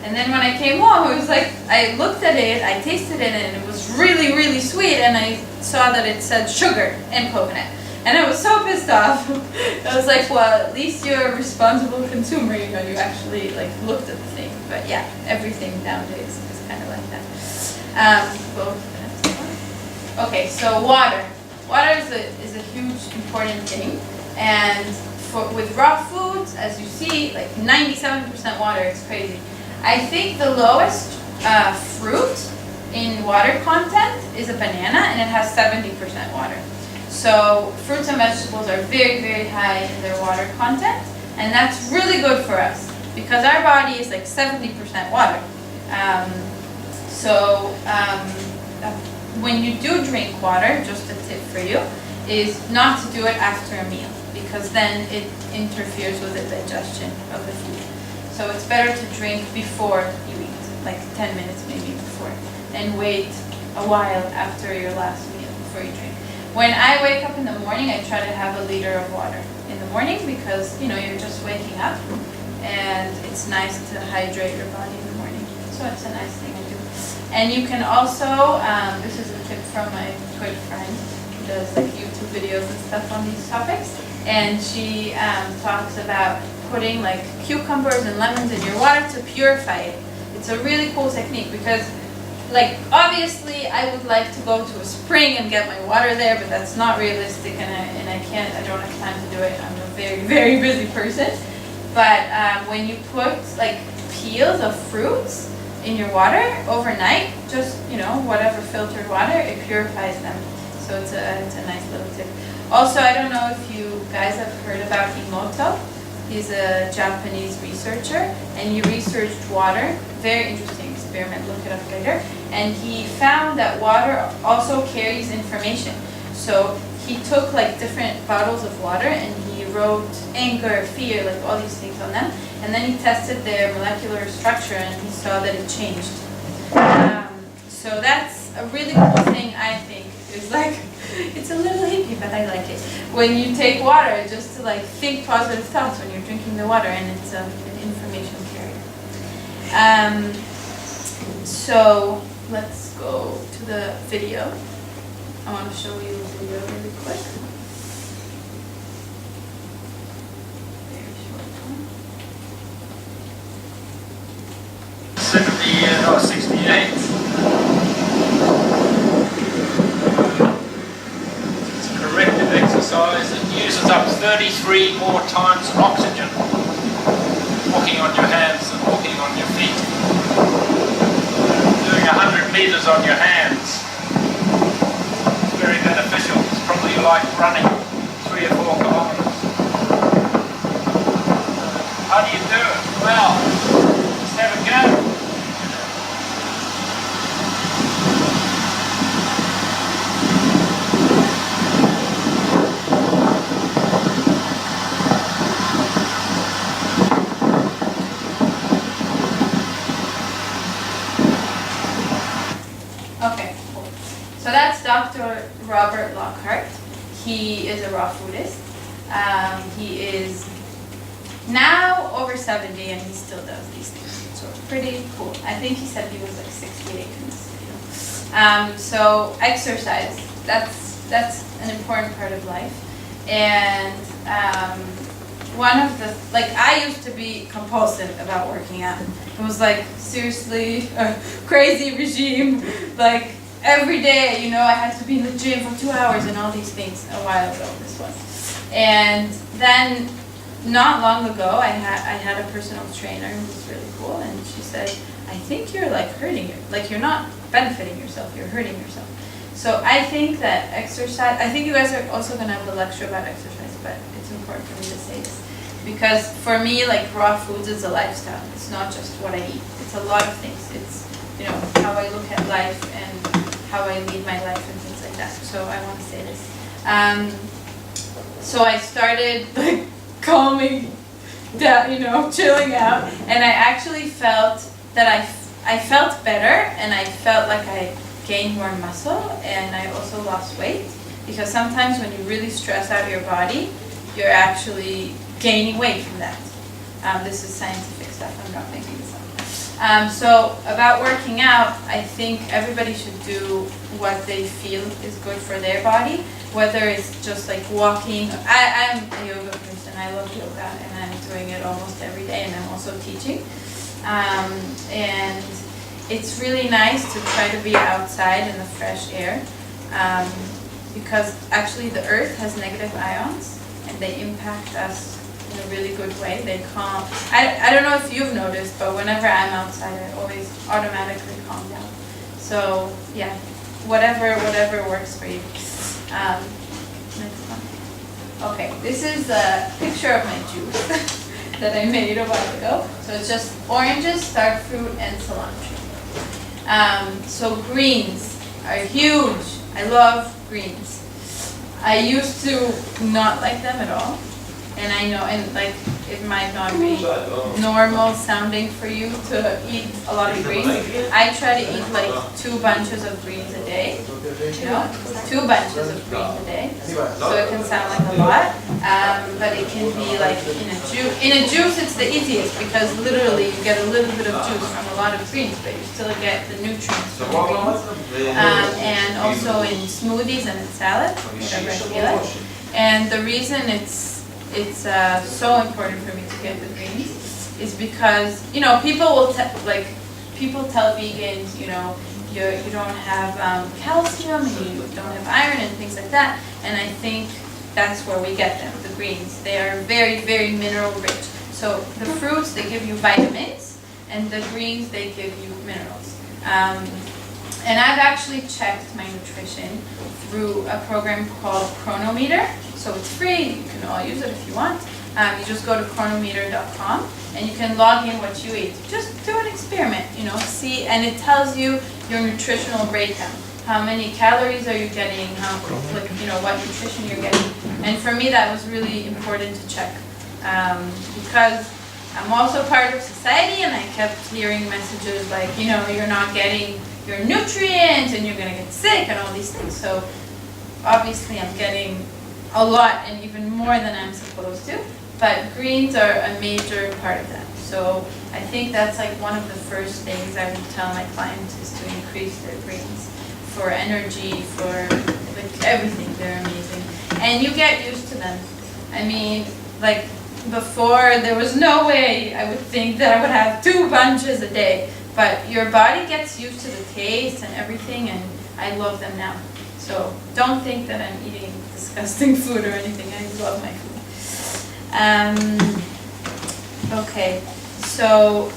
And then when I came home, it was like, I looked at it, I tasted it, and it was really, really sweet, and I saw that it said sugar and coconut. And I was so pissed off. I was like, well, at least you're a responsible consumer, you know, you actually like looked at the thing. But yeah, everything nowadays is kind of like that. Okay, so water. Water is a huge important thing. And with raw foods, as you see, like 97% water, it's crazy. I think the lowest fruit in water content is a banana, and it has 70% water. So fruits and vegetables are very, very high in their water content, and that's really good for us because our body is like 70% water. When you do drink water, just a tip for you, is not to do it after a meal because then it interferes with the digestion of the food. So it's better to drink before you eat, like 10 minutes maybe before, and wait a while after your last meal before you drink. When I wake up in the morning, I try to have a liter of water in the morning because, you know, you're just waking up and it's nice to hydrate your body in the morning. So it's a nice thing to do. And you can also, this is a tip from my good friend who does like YouTube videos and stuff on these topics, and she talks about putting like cucumbers and lemons in your water to purify it. It's a really cool technique because, like, obviously I would like to go to a spring and get my water there, but that's not realistic, and I don't have time to do it. I'm a very, very busy person. But when you put like peels of fruits in your water overnight, just, you know, whatever filtered water, it purifies them. So it's a nice little tip. Also, I don't know if you guys have heard about Emoto. He's a Japanese researcher, and he researched water. Very interesting experiment, look it up later. And he found that water also carries information. So he took like different bottles of water and he wrote anger, fear, like all these things on them. And then he tested their molecular structure and he saw that it changed. So that's a really cool thing, I think. It's like, it's a little hippie, but I like it. When you take water, just to like think positive thoughts when you're drinking the water, and it's an information carrier. So let's go to the video. I want to show you a video really quick. Very short one. 68. Corrective exercise that uses up 33 more times oxygen. Walking on your hands and walking on your feet. Doing 100 meters on your hands. It's very beneficial. It's probably like running 3 or 4 kilometers. How do you do it? Well, just have a go. So that's Dr. Robert Lockhart. He is a raw foodist. He is now over 70 and he still does these things. So it's pretty cool. I think he said he was like 68 in this video. So exercise, that's an important part of life. And one of the, like, I used to be compulsive about working out. It was like seriously a crazy regime, like every day, you know, I had to be in the gym for 2 hours and all these things a while ago, this was. And then not long ago, I had a personal trainer who was really cool, and she said, I think you're like hurting it. Like you're not benefiting yourself, you're hurting yourself. So I think that exercise, I think you guys are also going to have a lecture about exercise, but it's important for me to say this. Because for me, like raw foods is a lifestyle. It's not just what I eat. It's a lot of things. It's, you know, how I look at life and how I lead my life and things like that. So I want to say this. So I started like calming down, you know, chilling out, and I actually felt that I felt better, and I felt like I gained more muscle, and I also lost weight, because sometimes when you really stress out your body, you're actually gaining weight from that. This is scientific stuff, I'm not making this up. So about working out, I think everybody should do what they feel is good for their body, whether it's just like walking. I'm a yoga person, I love yoga, and I'm doing it almost every day, and I'm also teaching. And it's really nice to try to be outside in the fresh air, because actually the earth has negative ions, and they impact us in a really good way. They calm. I don't know if you've noticed, but whenever I'm outside, I always automatically calm down. So yeah, whatever works for you. Next one. Okay, this is a picture of my juice that I made a while ago. So it's just oranges, star fruit, and cilantro. So greens are huge. I love greens. I used to not like them at all. And I know, and like, it might not be normal sounding for you to eat a lot of greens. I try to eat like 2 bunches of greens a day, you know, 2 bunches of greens a day. So it can sound like a lot, but it can be like in a juice. In a juice, it's the easiest because literally you get a little bit of juice from a lot of greens, but you still get the nutrients from the greens. And also in smoothies and in salad, whatever I feel like. And the reason it's so important for me to get the greens is because, you know, people will people tell vegans, you know, you don't have calcium and you don't have iron and things like that, and I think that's where we get them, the greens. They are very, very mineral rich. So the fruits, they give you vitamins, and the greens, they give you minerals. And I've actually checked my nutrition through a program called Chronometer. So it's free, you can all use it if you want. You just go to chronometer.com and you can log in what you eat. Just do an experiment, you know, see, and it tells you your nutritional breakdown. How many calories are you getting, you know, what nutrition you're getting. And for me that was really important to check, because I'm also part of society, and I kept hearing messages like, you know, you're not getting your nutrients and you're gonna get sick and all these things. So obviously I'm getting a lot and even more than I'm supposed to, but greens are a major part of that. So I think that's like one of the first things I would tell my clients is to increase their greens for energy, for like everything. They're amazing. And you get used to them. I mean, like before there was no way I would think that I would have 2 bunches a day, but your body gets used to the taste and everything, and I love them now. So don't think that I'm eating disgusting food or anything. I love my food. Okay, so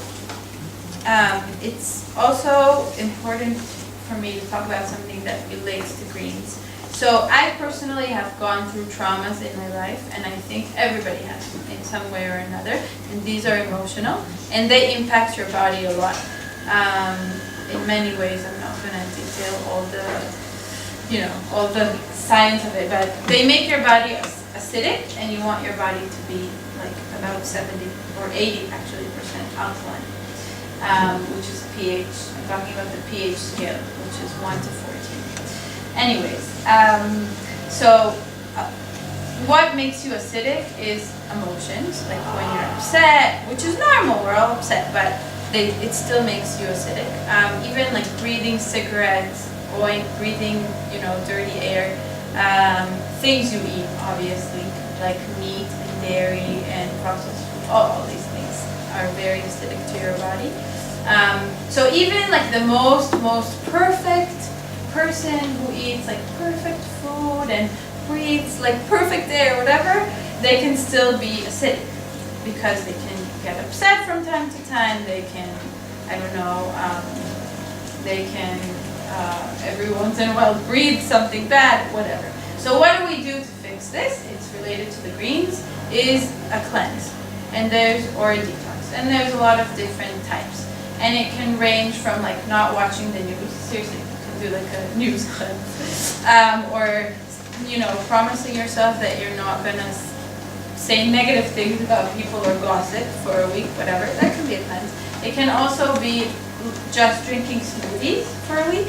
it's also important for me to talk about something that relates to greens. So I personally have gone through traumas in my life, and I think everybody has in some way or another, and these are emotional, and they impact your body a lot. In many ways. I'm not going to detail all the, you know, all the science of it, but they make your body acidic, and you want your body to be like about 70 or 80 actually % alkaline, which is pH. I'm talking about the pH scale, which is 1 to 14. Anyways, what makes you acidic is emotions, like when you're upset, which is normal, we're all upset, but it still makes you acidic. Even like breathing cigarettes, breathing, you know, dirty air, things you eat, obviously, like meat and dairy and processed food, all these things are very acidic to your body. So even like the most perfect person who eats like perfect food and breathes like perfect air, whatever, they can still be acidic because they can get upset from time to time. They can, I don't know, they can every once in a while breathe something bad, whatever. So what do we do to fix this? It's related to the greens, is a cleanse, and or a detox, and there's a lot of different types, and it can range from like not watching the news. Seriously, you can do like a news cleanse, or you know, promising yourself that you're not gonna say negative things about people or gossip for a week, whatever. That can be a cleanse. It can also be just drinking smoothies for a week,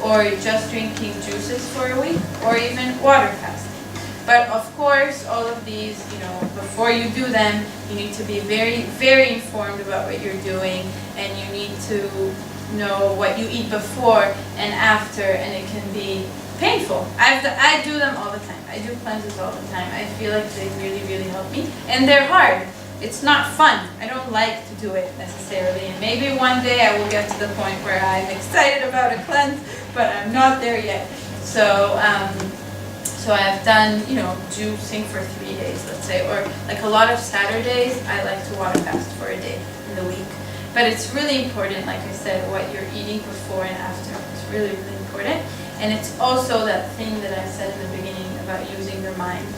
or just drinking juices for a week, or even water fasting. But of course, all of these, you know, before you do them, you need to be very, very informed about what you're doing, and you need to know what you eat before and after, and it can be painful. I do them all the time. I do cleanses all the time. I feel like they really, really help me, and they're hard. It's not fun. I don't like to do it necessarily, and maybe one day I will get to the point where I'm excited about a cleanse, but I'm not there yet. So, so I've done, you know, juicing for 3 days, let's say, or like a lot of Saturdays, I like to water fast for a day in the week. But it's really important, like I said, what you're eating before and after. It's really, really important. And it's also that thing that I said in the beginning about using your mind.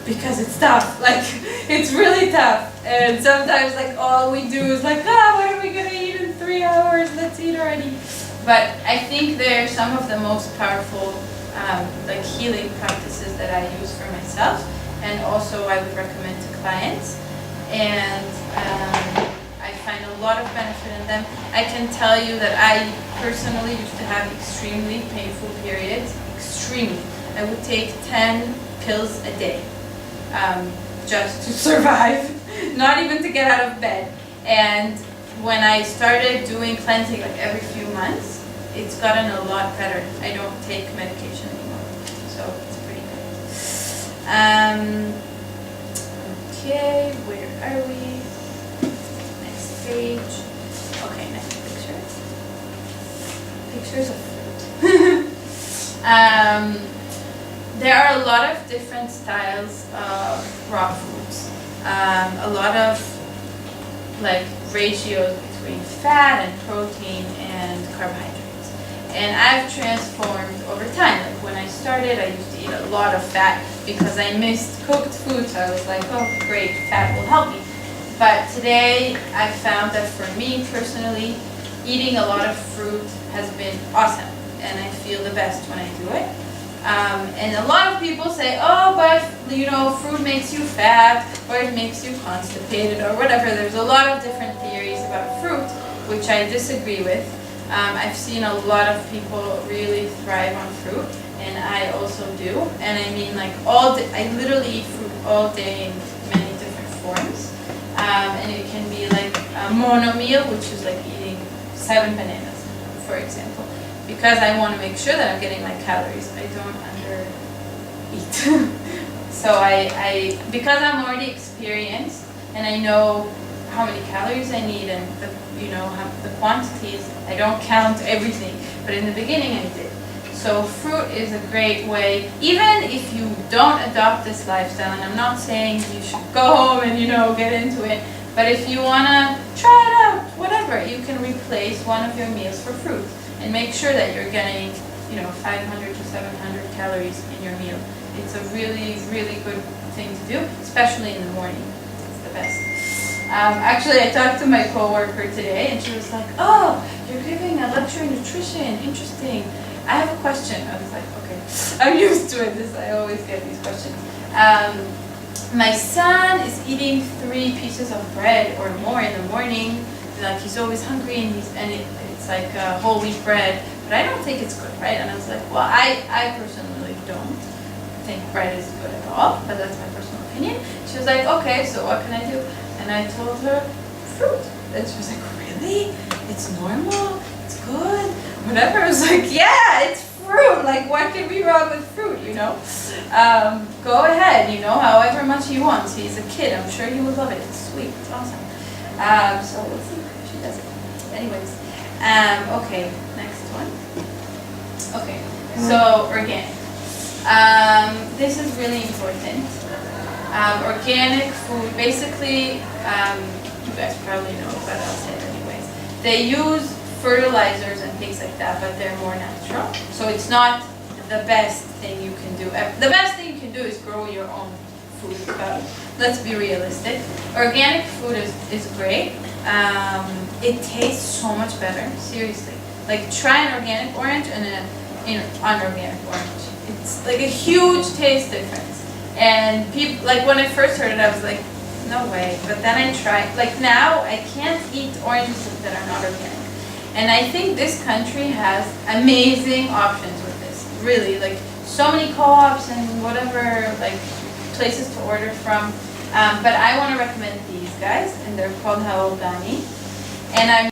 Because it's tough, like, it's really tough. And sometimes, like, all we do is like, what are we gonna eat in 3 hours? Let's eat already. But I think they're some of the most powerful, like, healing practices that I use for myself. And also I would recommend to clients. And I find a lot of benefit in them. I can tell you that I personally used to have extremely painful periods, extremely. I would take 10 pills a day. Just to survive, not even to get out of bed. And when I started doing cleansing like every few months, it's gotten a lot better. I don't take medication anymore, so it's pretty good. Okay, where are we? Next page. Okay, next pictures. Pictures of fruit. There are a lot of different styles of raw foods. A lot of like ratios between fat and protein and carbohydrates. And I've transformed over time. Like when I started, I used to eat a lot of fat because I missed cooked food. So I was like, oh great, fat will help me. But today I found that for me personally, eating a lot of fruit has been awesome. And I feel the best when I do it. And a lot of people say, oh, but you know, fruit makes you fat, or it makes you constipated, or whatever. There's a lot of different theories about fruit, which I disagree with. I've seen a lot of people really thrive on fruit, and I also do. And I mean, like all day, I literally eat fruit all day in many different forms. And it can be like a mono meal, which is like eating 7 bananas, for example. Because I want to make sure that I'm getting my calories. I don't under-eat. So because I'm already experienced and I know how many calories I need and the, you know, the quantities, I don't count everything. But in the beginning I did. So fruit is a great way, even if you don't adopt this lifestyle, and I'm not saying you should go home and, you know, get into it, but if you want to try it out, whatever, you can replace one of your meals for fruit. And make sure that you're getting, you know, 500 to 700 calories in your meal. It's a really, really good thing to do, especially in the morning. It's the best. Actually, I talked to my coworker today, and she was like, "Oh, you're giving a lecture in nutrition. Interesting. I have a question." I was like, "Okay, I'm used to it. I always get these questions." My son is eating 3 pieces of bread or more in the morning. Like he's always hungry, and it's like whole wheat bread, but I don't think it's good, right? And I was like, well, I personally don't think bread is good at all, but that's my personal opinion. She was like, okay, so what can I do? And I told her, fruit. And she was like, really? It's normal? It's good? Whatever. I was like, yeah, it's fruit. Like, what can be wrong with fruit, you know? Go ahead, you know, however much he wants. He's a kid. I'm sure he would love it. It's sweet. It's awesome. So we'll see if she does it. Anyways. Okay, next one. Okay, so organic. This is really important. Organic food, basically, you guys probably know, but I'll say it anyways. They use fertilizers and things like that, but they're more natural. So it's not the best thing you can do. The best thing you can do is grow your own food, but let's be realistic. Organic food is great. It tastes so much better, seriously. Like try an organic orange and an unorganic orange. It's like a huge taste difference. And people, like when I first heard it, I was like, no way. But then I tried, like now I can't eat oranges that are not organic. And I think this country has amazing options with this. Really, like so many co-ops and whatever like places to order from. But I want to recommend these guys, and they're called Halal Bani. And I'm